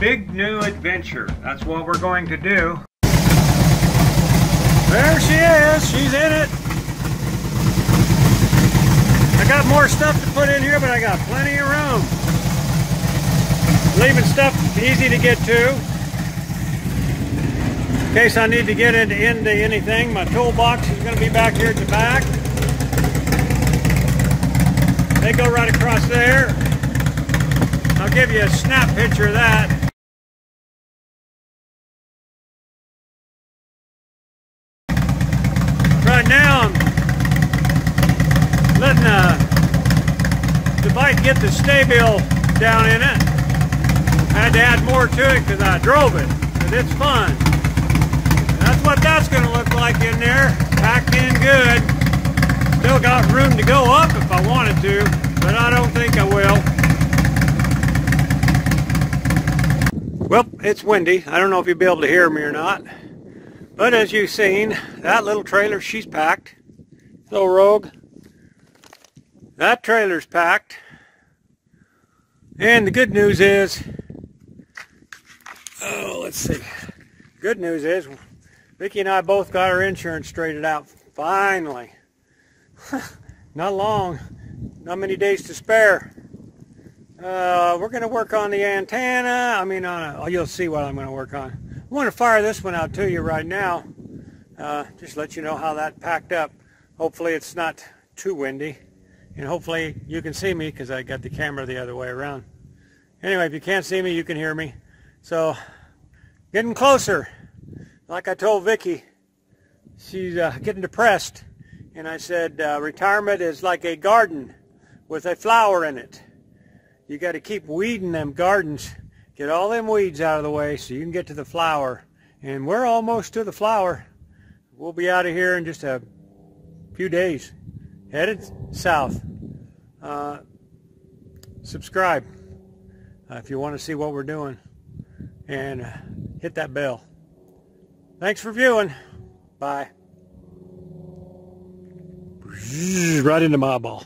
big new adventure. That's what we're going to do. There she is. She's in it. I got more stuff to put in here, but I got plenty of room. Leaving stuff easy to get to. In case I need to get into anything, my toolbox is going to be back here at the back. They go right across there. I'll give you a snap picture of that. Right now I'm letting the bike get the stay-bill down in it. I had to add more to it because I drove it, but it's fun. That's what that's going to look like in there, packed in good. Still got room to go up if I wanted to, but I don't think I will. Well, it's windy. I don't know if you'll be able to hear me or not. But as you've seen, that little trailer, she's packed. So Rogue, that trailer's packed. And the good news is, let's see. Good news is, Vicki and I both got our insurance straightened out. Finally. Not long. Not many days to spare. We're going to work on the antenna. I mean, you'll see what I'm going to work on. I want to fire this one out to you right now. Just let you know how that packed up. Hopefully it's not too windy. And hopefully you can see me because I got the camera the other way around. Anyway, if you can't see me, you can hear me. So, getting closer. Like I told Vicki, she's getting depressed. And I said, retirement is like a garden with a flower in it. You got to keep weeding them gardens. Get all them weeds out of the way so you can get to the flower. And we're almost to the flower. We'll be out of here in just a few days. Headed south. Subscribe if you want to see what we're doing. And hit that bell. Thanks for viewing. Bye. Right into my eyeball.